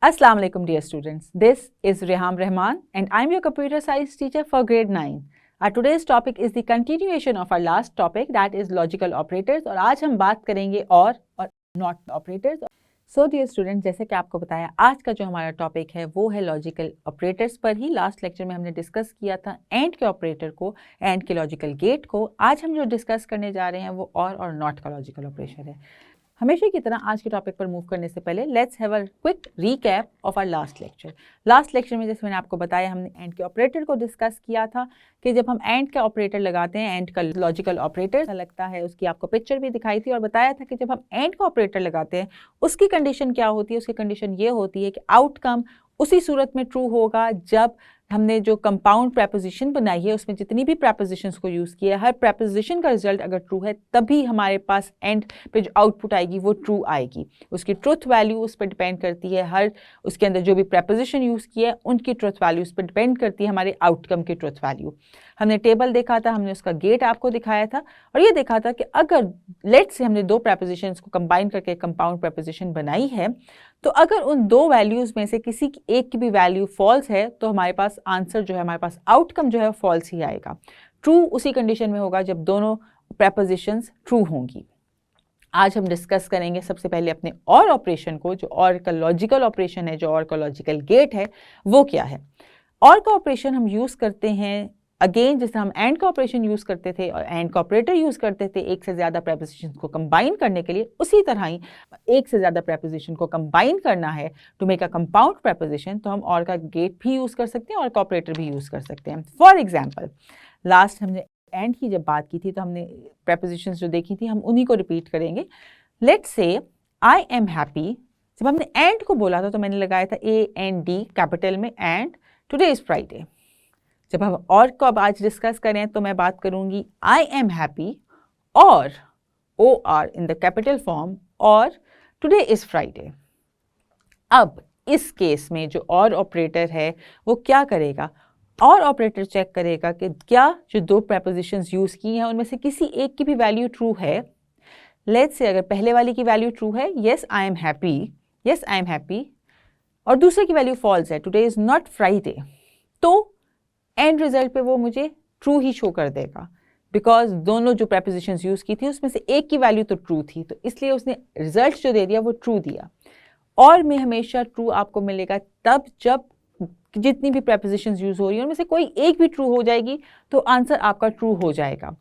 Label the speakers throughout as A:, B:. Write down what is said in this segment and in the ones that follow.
A: Assalamu alaikum dear students. This is Reham Rahman and I'm your computer science teacher for grade 9. Our today's topic is the continuation of our last topic, that is logical operators, और आज हम बात करेंगे और not operators. So dear students, जैसे कि आपको बताया आज का जो हमारा टॉपिक है वो है लॉजिकल ऑपरेटर्स पर ही. लास्ट लेक्चर में हमने डिस्कस किया था एंड के ऑपरेटर को, एंड के लॉजिकल गेट को. आज हम जो डिस्कस करने जा रहे हैं वो और नॉट का लॉजिकल ऑपरेशन है. हमेशा की तरह आज के टॉपिक पर मूव करने से पहले let's have a quick recap of our last lecture. Last lecture में जैसे मैंने आपको बताया हमने एंड के ऑपरेटर को डिस्कस किया था कि जब हम एंड का ऑपरेटर लगाते हैं, एंड का लॉजिकल ऑपरेटर लगता है, उसकी आपको पिक्चर भी दिखाई थी और बताया था कि जब हम एंड का ऑपरेटर लगाते हैं उसकी कंडीशन क्या होती है. उसकी कंडीशन ये होती है कि आउटकम उसी सूरत में ट्रू होगा जब हमने जो कंपाउंड प्रेपोजिशन बनाई है उसमें जितनी भी प्रेपोजिशंस को यूज़ किया है, हर प्रेपोजिशन का रिजल्ट अगर ट्रू है तभी हमारे पास एंड पे जो आउटपुट आएगी वो ट्रू आएगी. उसकी ट्रुथ वैल्यू उस पर डिपेंड करती है, हर उसके अंदर जो भी प्रेपोजिशन यूज़ किया है उनकी ट्रुथ वैल्यू उस पर डिपेंड करती है हमारे आउटकम की ट्रुथ वैल्यू. हमने टेबल देखा था, हमने उसका गेट आपको दिखाया था और ये देखा था कि अगर लेट्स से हमने दो प्रेपोजिशंस को कंबाइन करके कंपाउंड प्रेपोजिशन बनाई है तो अगर उन दो वैल्यूज़ में से किसी एक की भी वैल्यू फॉल्स है तो हमारे पास आंसर जो है, हमारे पास आउटकम जो है फॉल्स ही आएगा. ट्रू उसी कंडीशन में होगा जब दोनों प्रेपोजिशंस ट्रू होंगी. आज हम डिस्कस करेंगे सबसे पहले अपने और ऑपरेशन को, जो और का लॉजिकल ऑपरेशन है, जो और का लॉजिकल गेट है वो क्या है. और का ऑपरेशन हम यूज़ करते हैं अगेन जैसे हम एंड का ऑपरेशन यूज़ करते थे और एंड का ऑपरेटर यूज़ करते थे एक से ज़्यादा प्रेपोजिशन को कंबाइन करने के लिए, उसी तरह ही एक से ज़्यादा प्रेपोजिशन को कंबाइन करना है to make a compound preposition तो हम और का गेट भी यूज़ कर सकते हैं और का ऑपरेटर भी यूज़ कर सकते हैं. फॉर एग्जाम्पल लास्ट हमने एंड की जब बात की थी तो हमने प्रेपोजिशंस जो देखी थी हम उन्हीं को रिपीट करेंगे. Let's say I am happy. जब हमने एंड को बोला था तो मैंने लगाया था AND कैपिटल में, एंड टुडे इज़ फ्राइडे. जब हम और को अब आज डिस्कस करें तो मैं बात करूंगी आई एम हैप्पी और OR in the capital form और टुडे इज़ फ्राइडे. अब इस केस में जो और ऑपरेटर है वो क्या करेगा, और ऑपरेटर चेक करेगा कि क्या जो दो प्रेपोजिशंस यूज़ की हैं उनमें से किसी एक की भी वैल्यू ट्रू है. लेट्स से अगर पहले वाली की वैल्यू ट्रू है, yes I am happy, yes I am happy, और दूसरे की वैल्यू फॉल्स है, टुडे इज़ नॉट फ्राइडे, तो एंड रिजल्ट पे वो मुझे ट्रू ही शो कर देगा बिकॉज दोनों जो प्रेपोजिशंस यूज़ की थी उसमें से एक की वैल्यू तो ट्रू थी तो इसलिए उसने रिजल्ट जो दे दिया वो ट्रू दिया. और में हमेशा ट्रू आपको मिलेगा तब जब जितनी भी प्रेपोजिशंस यूज़ हो रही हैं उनमें से कोई एक भी ट्रू हो जाएगी तो आंसर आपका ट्रू हो जाएगा.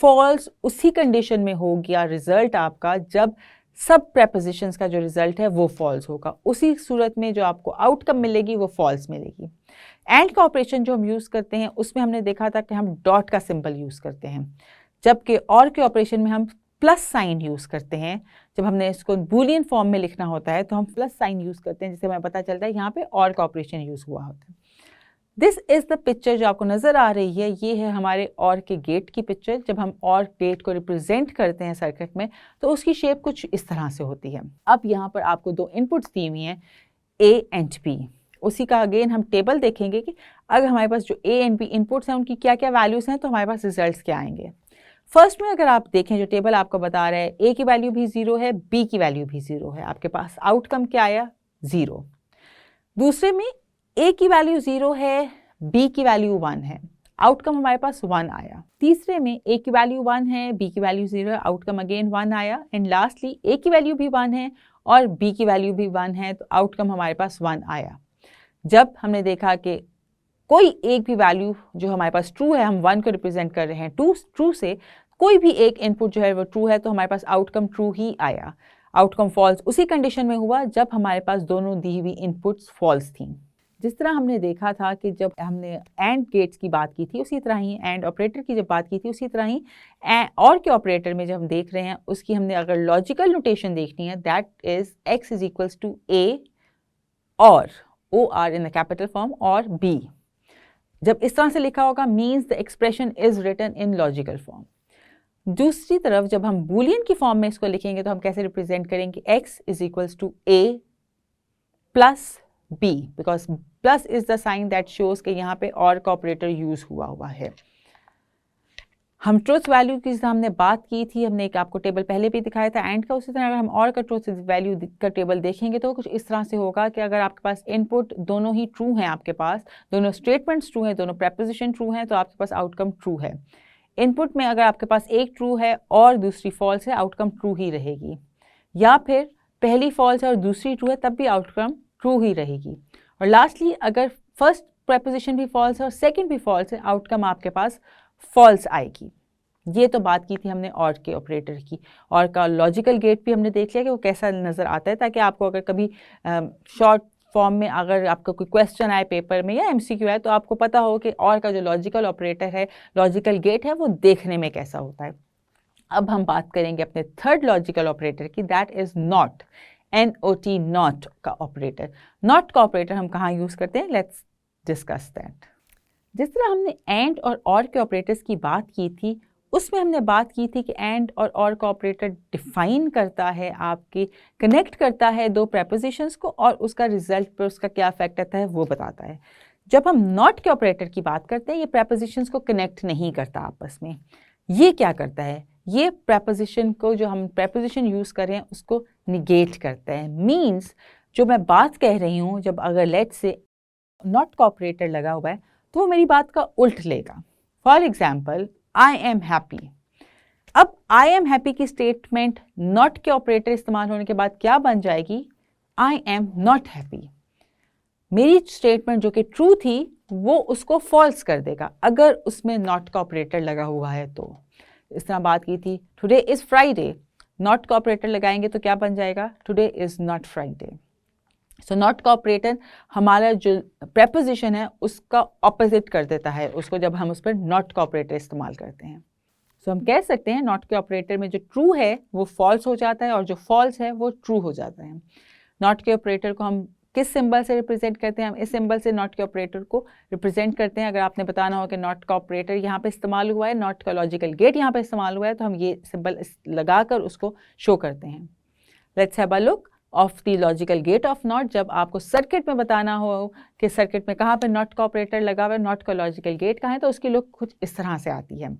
A: फॉल्स उसी कंडीशन में हो गया रिजल्ट आपका जब सब प्रेपोजिशंस का जो रिजल्ट है वो फॉल्स होगा. उसी सूरत में जो आपको आउटकम मिलेगी वो फॉल्स मिलेगी. एंड का ऑपरेशन जो हम यूज़ करते हैं उसमें हमने देखा था कि हम डॉट का सिंबल यूज़ करते हैं, जबकि और के ऑपरेशन में हम प्लस साइन यूज़ करते हैं. जब हमने इसको बूलियन फॉर्म में लिखना होता है तो हम प्लस साइन यूज़ करते हैं जिससे हमें पता चलता है यहाँ पे और का ऑपरेशन यूज़ हुआ होता है. दिस इज़ द पिक्चर जो आपको नज़र आ रही है, ये है हमारे और के गेट की पिक्चर. जब हम और गेट को रिप्रेजेंट करते हैं सर्किट में तो उसकी शेप कुछ इस तरह से होती है. अब यहाँ पर आपको दो इनपुट्स दी हुई हैं A एंड B. उसी का अगेन हम टेबल देखेंगे कि अगर हमारे पास जो A एंड B इनपुट्स हैं उनकी क्या क्या वैल्यूज़ हैं तो हमारे पास रिजल्ट्स क्या आएंगे. फर्स्ट में अगर आप देखें जो टेबल आपको बता रहा है A की वैल्यू भी 0 है, B की वैल्यू भी 0 है, आपके पास आउटकम क्या आया 0. दूसरे में A की वैल्यू 0 है, B की वैल्यू 1 है, आउटकम हमारे पास 1 आया. तीसरे में A की वैल्यू 1 है, B की वैल्यू 0 है, आउटकम अगेन 1 आया. एंड लास्टली A की वैल्यू भी 1 है और B की वैल्यू भी 1 है तो आउटकम हमारे पास 1 आया. जब हमने देखा कि कोई एक भी वैल्यू जो हमारे पास ट्रू है, हम 1 को रिप्रेजेंट कर रहे हैं ट्रू से, कोई भी एक इनपुट जो है वो ट्रू है तो हमारे पास आउटकम ट्रू ही आया. आउटकम फॉल्स उसी कंडीशन में हुआ जब हमारे पास दोनों दी हुई इनपुट्स फॉल्स थी. जिस तरह हमने देखा था कि जब हमने एंड गेट्स की बात की थी उसी तरह ही एंड ऑपरेटर की जब बात की थी उसी तरह ही और के ऑपरेटर में जब हम देख रहे हैं उसकी हमने अगर लॉजिकल नोटेशन देखनी है that is x is equals to A और OR in the capital form और B. जब इस तरह से लिखा होगा means the expression is written in logical form. दूसरी तरफ जब हम बूलियन की फॉर्म में इसको लिखेंगे तो हम कैसे रिप्रेजेंट करेंगे x is equals to A plus B because plus is the sign that shows कि यहाँ पे और का ऑपरेटर यूज हुआ है. हम ट्रुथ वैल्यू की हमने बात की थी, हमने एक आपको टेबल पहले भी दिखाया था एंड का। उसी तरह अगर हम और का ट्रुथ वैल्यू का टेबल देखेंगे तो कुछ इस तरह से होगा कि अगर आपके पास इनपुट दोनों ही ट्रू हैं, आपके पास दोनों स्टेटमेंट्स ट्रू हैं, दोनों प्रेपोजिशन ट्रू हैं, तो आपके पास आउटकम ट्रू है। इनपुट में अगर आपके पास एक ट्रू है और दूसरी फॉल्स है, आउटकम ट्रू ही रहेगी। या फिर पहली फॉल्स है और दूसरी ट्रू है, तब भी आउटकम ट्रू ही रहेगी। और लास्टली अगर फर्स्ट प्रेपोजिशन भी फॉल्स है और सेकंड भी फॉल्स है, आउटकम आपके पास फॉल्स आएगी। ये तो बात की थी हमने और के ऑपरेटर की। और का लॉजिकल गेट भी हमने देख लिया कि वो कैसा नज़र आता है, ताकि आपको अगर कभी शॉर्ट फॉर्म में अगर आपका कोई क्वेश्चन आए पेपर में या एमसीक्यू आए, तो आपको पता हो कि और का जो लॉजिकल ऑपरेटर है, लॉजिकल गेट है, वो देखने में कैसा होता है। अब हम बात करेंगे अपने थर्ड लॉजिकल ऑपरेटर की, that is not, NOT, not का ऑपरेटर। नॉट का ऑपरेटर हम कहाँ यूज़ करते हैं, लेट्स डिस्कस दैट। जिस तरह हमने एंड और के ऑपरेटर्स की बात की थी, उसमें हमने बात की थी कि एंड और का ऑपरेटर डिफाइन करता है, आपके कनेक्ट करता है दो प्रेपोजिशंस को, और उसका रिजल्ट पर उसका क्या इफेक्ट आता है वो बताता है। जब हम नॉट के ऑपरेटर की बात करते हैं, ये प्रेपोजिशंस को कनेक्ट नहीं करता आपस में। ये क्या करता है, ये प्रेपोजिशन को, जो हम प्रेपोजिशन यूज़ कर रहे हैं, उसको निगेट करता है। मीन्स जो मैं बात कह रही हूँ, जब अगर लेट से नॉट का ऑपरेटर लगा हुआ है, तो वो मेरी बात का उल्ट लेगा। For example, I am happy. अब आई एम हैप्पी की स्टेटमेंट नॉट के ऑपरेटर इस्तेमाल होने के बाद क्या बन जाएगी, आई एम नॉट हैप्पी। मेरी स्टेटमेंट जो कि ट्रू थी, वो उसको फॉल्स कर देगा अगर उसमें नॉट का ऑपरेटर लगा हुआ है। तो इस तरह बात की थी, टुडे इज़ फ्राइडे, नॉट का ऑपरेटर लगाएंगे तो क्या बन जाएगा, today is not Friday. So not का ऑपरेटर हमारा जो प्रेपोजिशन है उसका ऑपोजिट कर देता है उसको, जब हम उस पर नॉट का ऑपरेटर इस्तेमाल करते हैं। सो हम कह सकते हैं नॉट के ऑपरेटर में जो ट्रू है वो फॉल्स हो जाता है और जो फॉल्स है वो ट्रू हो जाता है। नॉट के ऑपरेटर को हम किस सिंबल से रिप्रेजेंट करते हैं, हम इस सिंबल से नॉट के ऑपरेटर को रिप्रेजेंट करते हैं। अगर आपने बताना हो कि नॉट का ऑपरेटर यहाँ पे इस्तेमाल हुआ है, नॉट का लॉजिकल गेट यहाँ पे इस्तेमाल हुआ है, तो हम ये सिंबल लगाकर उसको शो करते हैं। Let's have a look of the logical gate of not. जब आपको सर्किट में बताना हो कि सर्किट में कहाँ पे नॉट का ऑपरेटर लगा हुआ है, नॉट का लॉजिकल गेट कहाँ है, तो उसकी लुक कुछ इस तरह से आती है।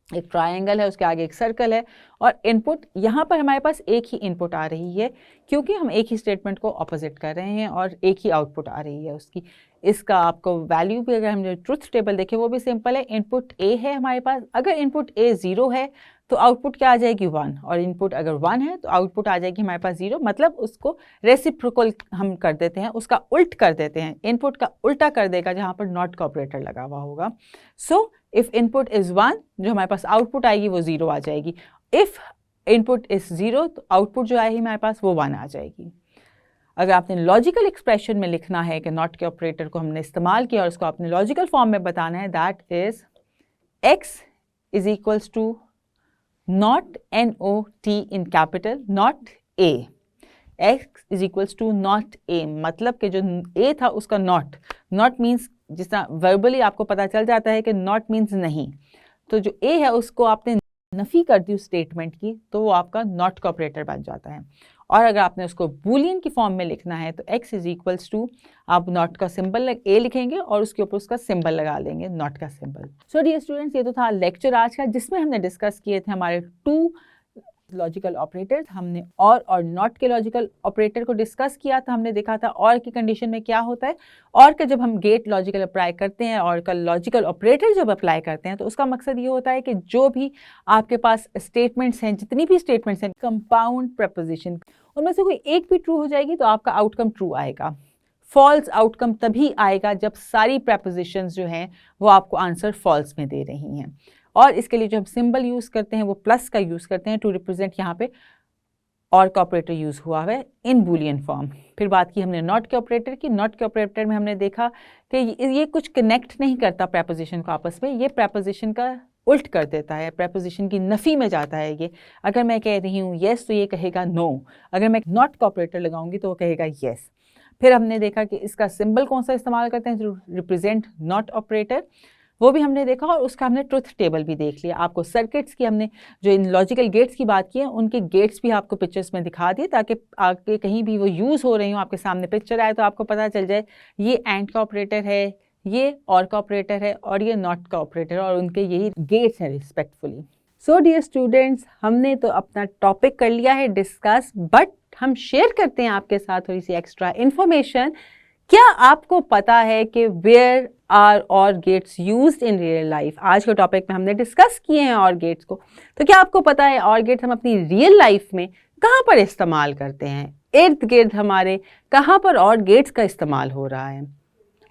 A: एक ट्रायंगल है, उसके आगे एक सर्कल है, और इनपुट यहाँ पर हमारे पास एक ही इनपुट आ रही है, क्योंकि हम एक ही स्टेटमेंट को ऑपोजिट कर रहे हैं, और एक ही आउटपुट आ रही है उसकी। इसका आपको वैल्यू भी, अगर हम ट्रुथ टेबल देखें, वो भी सिंपल है। इनपुट ए है हमारे पास, अगर इनपुट ए 0 है तो आउटपुट क्या आ जाएगी 1, और इनपुट अगर 1 है तो आउटपुट आ जाएगी हमारे पास 0। मतलब उसको रेसिप्रोकल हम कर देते हैं, उसका उल्ट कर देते हैं, इनपुट का उल्टा कर देगा जहाँ पर नॉट का ऑपरेटर लगा हुआ होगा। सो इफ़ इनपुट इज़ 1, जो हमारे पास आउटपुट आएगी वो 0 आ जाएगी। इफ़ इनपुट इज़ 0, तो आउटपुट जो आएगी हमारे पास वो 1 आ जाएगी। अगर आपने लॉजिकल एक्सप्रेशन में लिखना है कि नॉट के ऑपरेटर को हमने इस्तेमाल किया और उसको आपने लॉजिकल फॉर्म में बताना है, that is x is equals to not NOT in capital not A, x is equals to not A, मतलब कि जो A था उसका नॉट मीन्स, जिस तरह वर्बली आपको पता चल जाता है कि नॉट मीन्स नहीं, तो जो A है उसको आपने नफ़ी कर दी उस स्टेटमेंट की, तो वो आपका नॉट का ऑपरेटर बन जाता है। और अगर आपने उसको बूलियन की फॉर्म में लिखना है तो x इज इक्वल्स टू, आप नॉट का सिंबल A लिखेंगे और उसके ऊपर उसका सिंबल लगा लेंगे, नॉट का सिंबल। सो डियर स्टूडेंट्स, ये तो था लेक्चर आज का, जिसमें हमने डिस्कस किए थे हमारे 2 लॉजिकल ऑपरेटर्स। हमने और नॉट के लॉजिकल ऑपरेटर को डिस्कस किया था। हमने देखा था और की कंडीशन में क्या होता है, और का जब हम गेट लॉजिकल अप्लाई करते हैं और का लॉजिकल ऑपरेटर जब अप्लाई करते हैं, तो उसका मकसद ये होता है कि जो भी आपके पास स्टेटमेंट्स हैं, जितनी भी स्टेटमेंट्स हैं कंपाउंड प्रपोजिशन, उनमें से कोई एक भी ट्रू हो जाएगी तो आपका आउटकम ट्रू आएगा। फॉल्स आउटकम तभी आएगा जब सारी प्रपोजिशंस जो हैं वो आपको आंसर फॉल्स में दे रही हैं। और इसके लिए जो हम सिंबल यूज़ करते हैं वो प्लस का यूज़ करते हैं टू रिप्रेजेंट यहाँ पे और का ऑपरेटर यूज़ हुआ है इन बूलियन फॉर्म। फिर बात की हमने नॉट के ऑपरेटर की। नॉट के ऑपरेटर में हमने देखा कि ये कुछ कनेक्ट नहीं करता प्रपोजिशन को आपस में, ये प्रपोजिशन का उल्ट कर देता है, प्रपोजिशन की नफ़ी में जाता है ये। अगर मैं कह रही हूँ येस तो ये कहेगा नो, अगर मैं नॉट का ऑपरेटर लगाऊंगी तो वो कहेगा येस। फिर हमने देखा कि इसका सिंबल कौन सा इस्तेमाल करते हैं टू रिप्रेजेंट नॉट ऑपरेटर, वो भी हमने देखा, और उसका हमने ट्रुथ टेबल भी देख लिया। आपको सर्किट्स की हमने जो इन लॉजिकल गेट्स की बात की है उनके गेट्स भी आपको पिक्चर्स में दिखा दिए, ताकि आगे कहीं भी वो यूज़ हो रही हो आपके सामने पिक्चर आए तो आपको पता चल जाए ये एंड का ऑपरेटर है, ये और का ऑपरेटर है और ये नॉट का ऑपरेटर है और उनके यही गेट्स हैं रिस्पेक्टफुली। सो डियर स्टूडेंट्स, हमने तो अपना टॉपिक कर लिया है डिस्कस, बट हम शेयर करते हैं आपके साथ थोड़ी सी एक्स्ट्रा इन्फॉर्मेशन। क्या आपको पता है कि where are OR gates used in real life? आज के टॉपिक में हमने डिस्कस किए हैं और गेट्स को, तो क्या आपको पता है और गेट्स हम अपनी रियल लाइफ में कहाँ पर इस्तेमाल करते हैं? इर्द गिर्द हमारे कहाँ पर और गेट्स का इस्तेमाल हो रहा है?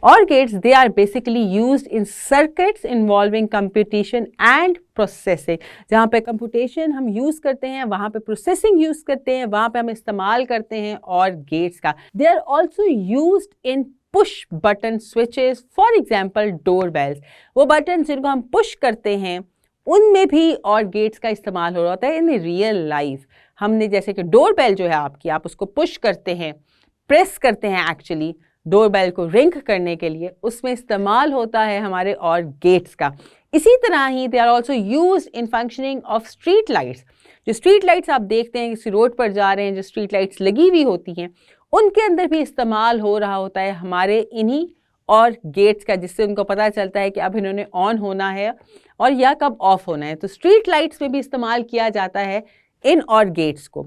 A: OR gates, they are basically used in circuits involving computation and processing. जहाँ पे computation हम use करते हैं, वहाँ पे processing use करते हैं, वहाँ पे हम इस्तेमाल करते हैं OR gates का. They are also used in push button switches, for example doorbells. वो buttons जिनको हम push करते हैं, उनमें भी OR gates का इस्तेमाल हो रहा होता है in real life. हमने जैसे कि doorbell जो है आपकी, आप उसको push करते हैं, press करते हैं एक्चुअली डोरबेल को रिंग करने के लिए, उसमें इस्तेमाल होता है हमारे और गेट्स का। इसी तरह ही they are also use in functioning of street lights. जो स्ट्रीट लाइट्स आप देखते हैं किसी रोड पर जा रहे हैं, जो स्ट्रीट लाइट्स लगी हुई होती हैं, उनके अंदर भी इस्तेमाल हो रहा होता है हमारे इन्हीं और गेट्स का, जिससे उनको पता चलता है कि अब इन्होंने ऑन होना है और या कब ऑफ होना है। तो स्ट्रीट लाइट्स में भी इस्तेमाल किया जाता है इन और गेट्स को।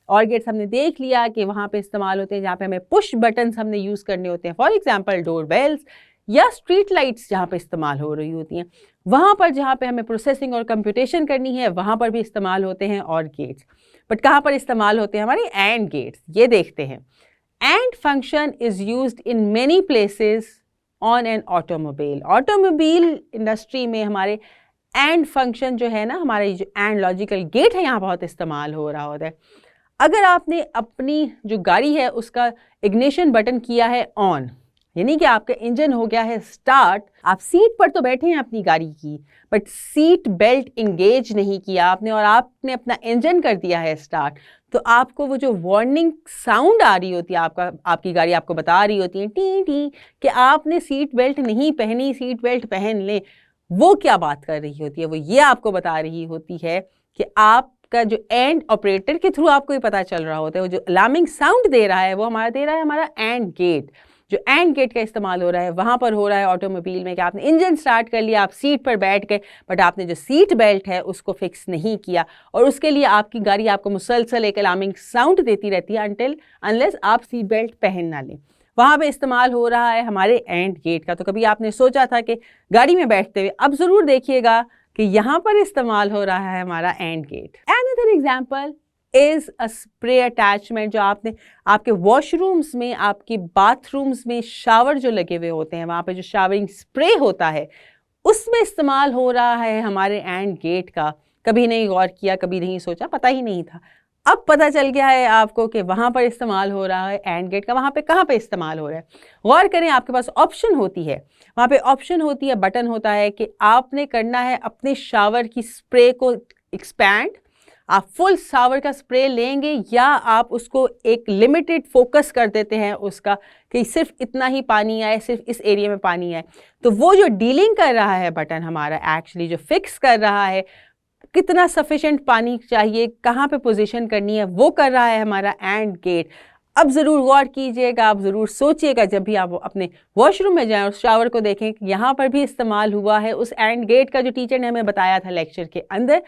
A: और गेट्स हमने देख लिया कि वहाँ पे इस्तेमाल होते हैं जहाँ पे हमें पुश बटन्स हमने यूज़ करने होते हैं, फॉर एग्जांपल डोर बेल्स या स्ट्रीट लाइट्स जहाँ पे इस्तेमाल हो रही होती हैं। वहाँ पर जहाँ पे हमें प्रोसेसिंग और कंप्यूटेशन करनी है, वहाँ पर भी इस्तेमाल होते हैं और गेट्स। बट कहाँ पर इस्तेमाल होते हैं हमारे एंड गेट्स, ये देखते हैं। And function is used in many places on an automobile. Automobile industry में हमारे एंड फंक्शन जो है ना, हमारे जो एंड लॉजिकल गेट है, यहाँ बहुत इस्तेमाल हो रहा होता है। अगर आपने अपनी जो गाड़ी है उसका इग्निशन बटन किया है ऑन, यानी कि आपका इंजन हो गया है स्टार्ट, आप सीट पर तो बैठे हैं अपनी गाड़ी की, बट सीट बेल्ट इंगेज नहीं किया आपने और आपने अपना इंजन कर दिया है स्टार्ट, तो आपको वो जो वार्निंग साउंड आ रही होती है, आपकी गाड़ी आपको बता रही होती है टी टी कि आपने सीट बेल्ट नहीं पहनी, सीट बेल्ट पहन लें। वो क्या बात कर रही होती है? वो ये आपको बता रही होती है कि आप का जो एंड ऑपरेटर के थ्रू आपको ये पता चल रहा होता है, वो जो अलार्मिंग साउंड दे रहा है वो हमारा दे रहा है हमारा एंड गेट। जो एंड गेट का इस्तेमाल हो रहा है वहाँ पर हो रहा है ऑटोमोबाइल में कि आपने इंजन स्टार्ट कर लिया, आप सीट पर बैठ गए, बट आपने जो सीट बेल्ट है उसको फिक्स नहीं किया और उसके लिए आपकी गाड़ी आपको मुसलसल एक अलार्मिंग साउंड देती रहती है अनलेस आप सीट बेल्ट पहन ना लें। वहाँ पे इस्तेमाल हो रहा है हमारे एंड गेट का। तो कभी आपने सोचा था कि गाड़ी में बैठते हुए, अब ज़रूर देखिएगा कि यहाँ पर इस्तेमाल हो रहा है हमारा AND gate. Another example is a spray attachment, जो आपने आपके वॉशरूम्स में, आपके बाथरूम्स में शावर जो लगे हुए होते हैं, वहाँ पे जो शावरिंग स्प्रे होता है उसमें इस्तेमाल हो रहा है हमारे एंड गेट का। कभी नहीं गौर किया, कभी नहीं सोचा, पता ही नहीं था। अब पता चल गया है आपको कि वहाँ पर इस्तेमाल हो रहा है एंड गेट का। वहाँ पे कहाँ पे इस्तेमाल हो रहा है? गौर करें, आपके पास ऑप्शन होती है, वहाँ पे ऑप्शन होती है, बटन होता है कि आपने करना है अपने शावर की स्प्रे को एक्सपैंड। आप फुल शावर का स्प्रे लेंगे या आप उसको एक लिमिटेड फोकस कर देते हैं उसका कि सिर्फ इतना ही पानी आए, सिर्फ इस एरिया में पानी आए। तो वो जो डीलिंग कर रहा है बटन हमारा, एक्चुअली जो फिक्स कर रहा है कितना सफिशिएंट पानी चाहिए, कहाँ पे पोजीशन करनी है, वो कर रहा है हमारा एंड गेट। अब ज़रूर गौर कीजिएगा, आप ज़रूर सोचिएगा जब भी आप अपने वॉशरूम में जाएं और शावर को देखें कि यहाँ पर भी इस्तेमाल हुआ है उस एंड गेट का जो टीचर ने हमें बताया था लेक्चर के अंदर।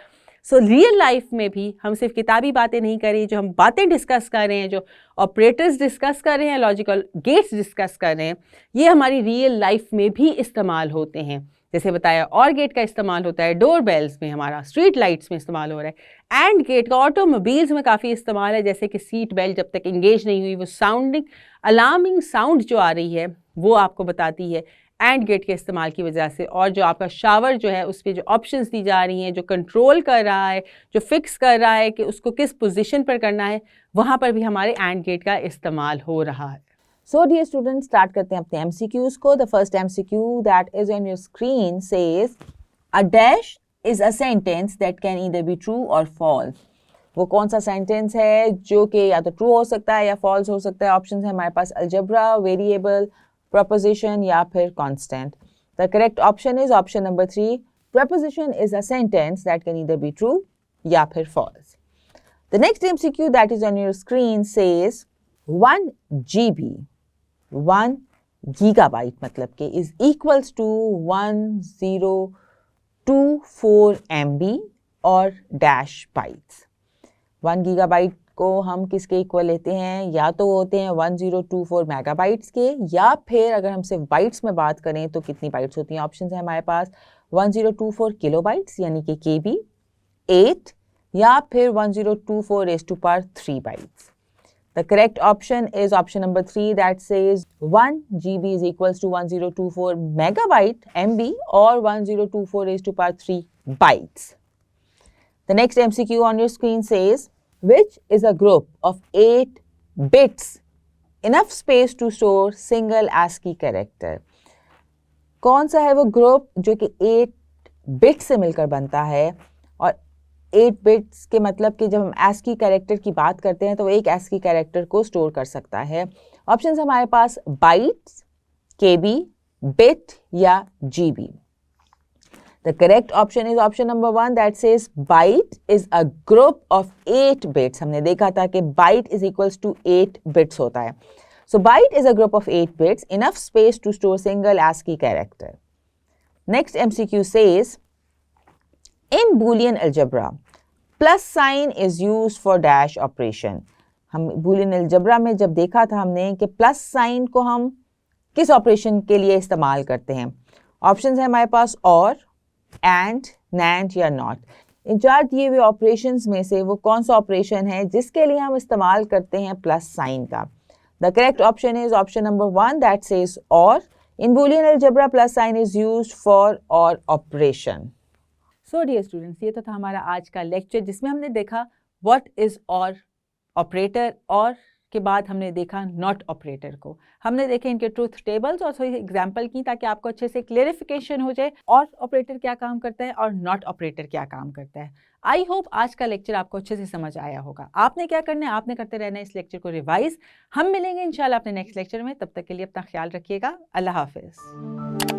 A: सो रियल लाइफ में भी हम सिर्फ किताबी बातें नहीं कर रहे, जो हम बातें डिस्कस कर रहे हैं, जो ऑपरेटर्स डिस्कस कर रहे हैं, लॉजिकल गेट्स डिस्कस कर रहे हैं, ये हमारी रियल लाइफ में भी इस्तेमाल होते हैं। जैसे बताया और गेट का इस्तेमाल होता है डोर बेल्स में, हमारा स्ट्रीट लाइट्स में इस्तेमाल हो रहा है। एंड गेट का ऑटोमोबाइल्स में काफ़ी इस्तेमाल है, जैसे कि सीट बेल्ट जब तक इंगेज नहीं हुई वो साउंडिंग अलार्मिंग साउंड जो आ रही है वो आपको बताती है एंड गेट के इस्तेमाल की वजह से। और जो आपका शावर जो है उस पर जो ऑप्शंस दी जा रही हैं, जो कंट्रोल कर रहा है, जो फिक्स कर रहा है कि उसको किस पोजीशन पर करना है, वहाँ पर भी हमारे एंड गेट का इस्तेमाल हो रहा है।
B: So dear students, स्टार्ट करते हैं अपने MCQs को। The first MCQ that is on your screen says a dash is a sentence that can either be true or false. वो कौन सा सेंटेंस है जो कि या तो ट्रू हो सकता है या फॉल्स हो सकता है? ऑप्शन है हमारे पास अलजेब्रा, वेरिएबल, प्रपोजिशन या फिर constant. The correct option is option number 3. Preposition is a sentence that can either be true या फिर false. The next MCQ that is on your screen says 1 GB. 1 gigabyte मतलब के is equals to 1024 MB और dash bytes. 1 gigabyte को हम किसके equal लेते हैं, या तो होते हैं 1024 मेगाबाइट्स के, या फिर अगर हम सिर्फ बाइट्स में बात करें तो कितनी बाइट्स होती हैं, ऑप्शन है हमारे पास 1024 किलोबाइट्स यानी कि KB 8, या फिर 1024 raised to power 3 bytes. The correct option is option number 3 that says 1 GB is equals to 1024 megabyte MB or 1024 raised to power 3 bytes. The next MCQ on your screen says, which is a group of 8 bits enough space to store single ASCII character? कौन सा है वो group जो कि 8 bit से मिलकर बनता है, और 8 बिट्स के मतलब कि जब हम ASCII कैरेक्टर की बात करते हैं तो एक ASCII कैरेक्टर को स्टोर कर सकता है। ऑप्शंस हमारे पास बाइट्स, KB, बिट या GB। The correct option is option number 1 that says byte is a group of 8 bits. हमने देखा था कि byte is equals to 8 bits होता है। So byte is a group of 8 bits, enough space to store single ASCII character. Next MCQ says, in Boolean algebra, plus sign is used for dash operation. हम Boolean algebra में जब देखा था हमने कि plus sign को हम किस ऑपरेशन के लिए इस्तेमाल करते हैं। ऑप्शंस है हमारे पास और, एंड, नैंड या नॉट। इन 4 दिए हुए ऑपरेशंस में से वो कौन सा ऑपरेशन है जिसके लिए हम इस्तेमाल करते हैं प्लस साइन का। The correct option is option number 1 that says OR. In Boolean algebra plus sign is used for OR operation.
A: So dear students, ये तो था हमारा आज का लेक्चर जिसमें हमने देखा व्हाट इज और ऑपरेटर, और के बाद हमने देखा नॉट ऑपरेटर को। हमने देखे इनके ट्रूथ टेबल्स और थोड़ी एग्जांपल की ताकि आपको अच्छे से क्लेरिफिकेशन हो जाए और ऑपरेटर क्या काम करता है और नॉट ऑपरेटर क्या काम करता है। आई होप आज का लेक्चर आपको अच्छे से समझ आया होगा। आपने क्या करना है, आपने करते रहना है इस लेक्चर को रिवाइज। हम मिलेंगे इंशाल्लाह अपने नेक्स्ट लेक्चर में, तब तक के लिए अपना ख्याल रखिएगा। अल्लाह हाफिज़।